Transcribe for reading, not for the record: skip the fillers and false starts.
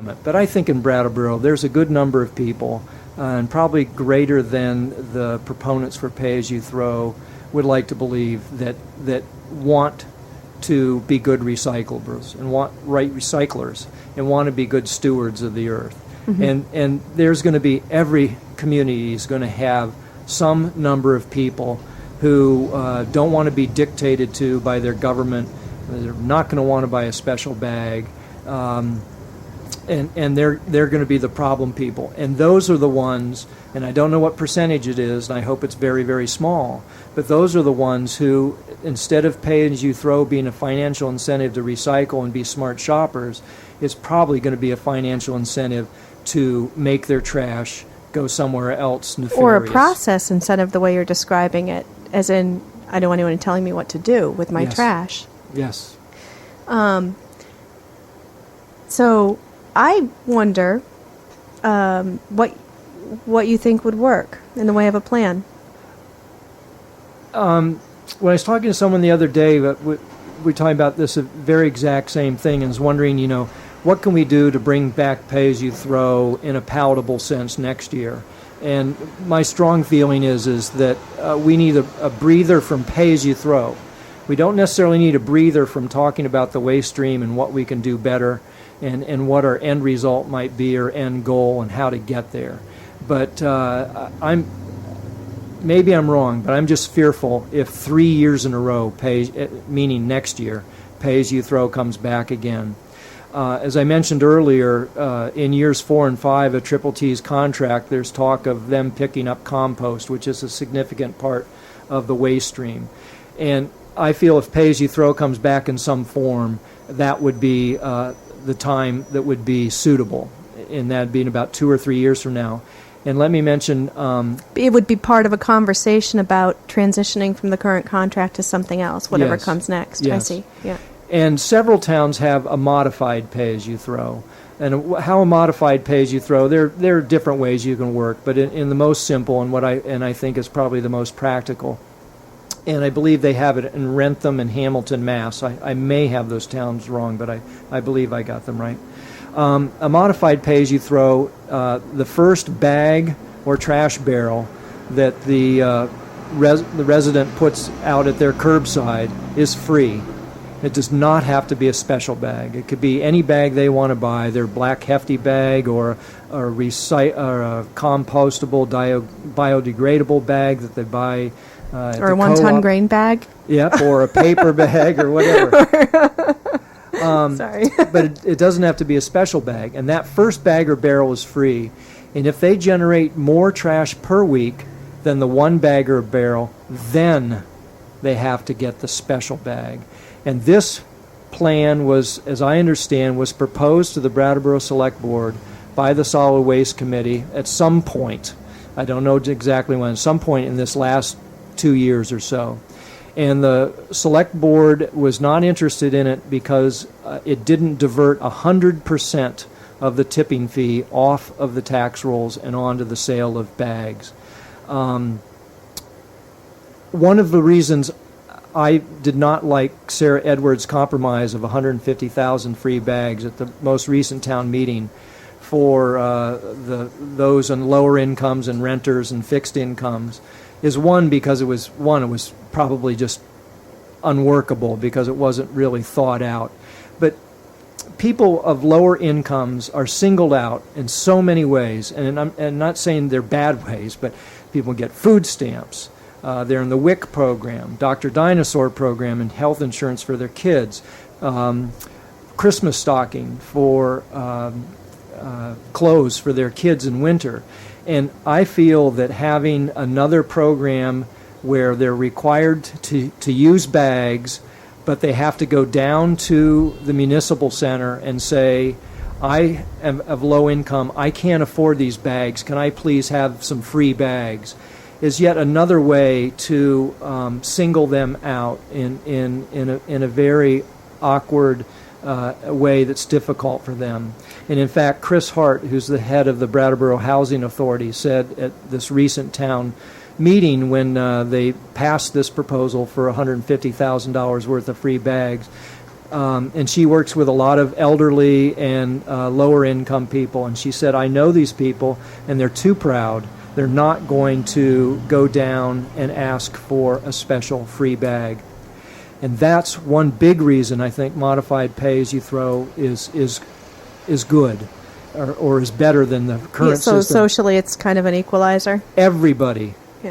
But I think in Brattleboro, there's a good number of people, and probably greater than the proponents for pay-as-you-throw would like to believe, that want to be good recyclers and recyclers and want to be good stewards of the earth. Mm-hmm. And there's going to be, every community is going to have some number of people who don't want to be dictated to by their government. They're not going to want to buy a special bag. And they're going to be the problem people. And those are the ones, and I don't know what percentage it is, and I hope it's very, very small, but those are the ones who, instead of pay-as-you-throw being a financial incentive to recycle and be smart shoppers, it's probably going to be a financial incentive to make their trash go somewhere else nefarious. Or a process instead of the way you're describing it, as in, I don't want anyone telling me what to do with my trash. Yes. So I wonder what you think would work in the way of a plan. When I was talking to someone the other day, we were talking about this very exact same thing, and was wondering, what can we do to bring back pay-as-you-throw in a palatable sense next year? And my strong feeling is that we need a breather from pay-as-you-throw. We don't necessarily need a breather from talking about the waste stream and what we can do better, and what our end result might be, or end goal, and how to get there. But maybe I'm wrong, but I'm just fearful if 3 years in a row, meaning next year, pay-as-you-throw comes back again. As I mentioned earlier, in years 4 and 5 of Triple T's contract, there's talk of them picking up compost, which is a significant part of the waste stream. And I feel if pay-as-you-throw comes back in some form, that would be the time that would be suitable, and that'd be in about 2 or 3 years from now. And let me mention... it would be part of a conversation about transitioning from the current contract to something else, whatever comes next. Yes. I see, yeah. And several towns have a modified pay-as-you-throw. And how a modified pay-as-you-throw, there are different ways you can work, but in the most simple, and I think is probably the most practical, and I believe they have it in Rentham and Hamilton, Mass. I may have those towns wrong, but I believe I got them right. A modified pay-as-you-throw, the first bag or trash barrel that the resident puts out at their curbside is free. It does not have to be a special bag. It could be any bag they want to buy, their black hefty bag or a compostable, biodegradable bag that they buy or a one-ton grain bag. Yep, or a paper bag or whatever. Sorry. But it doesn't have to be a special bag. And that first bag or barrel is free. And if they generate more trash per week than the one bag or barrel, then they have to get the special bag. And this plan was, as I understand, was proposed to the Brattleboro Select Board by the Solid Waste Committee at some point. I don't know exactly when, at some point in this last 2 years or so. And the Select Board was not interested in it because it didn't divert 100% of the tipping fee off of the tax rolls and onto the sale of bags. One of the reasons I did not like Sarah Edwards' compromise of 150,000 free bags at the most recent town meeting for those on lower incomes and renters and fixed incomes is because it was probably just unworkable because it wasn't really thought out. But people of lower incomes are singled out in so many ways, and I'm not saying they're bad ways, but people get food stamps. They're in the WIC program, Dr. Dinosaur program, and health insurance for their kids, Christmas stocking for clothes for their kids in winter. And I feel that having another program where they're required to use bags, but they have to go down to the municipal center and say, I am of low income, I can't afford these bags, can I please have some free bags, is yet another way to single them out in a very awkward way that's difficult for them. And in fact, Chris Hart, who's the head of the Brattleboro Housing Authority, said at this recent town meeting when they passed this proposal for $150,000 worth of free bags, And she works with a lot of elderly and lower income people. And she said, I know these people, and they're too proud. They're not going to go down and ask for a special free bag. And that's one big reason I think modified pay as you throw is good, or is better than the current So system. socially, it's kind of an equalizer. Everybody, Yeah.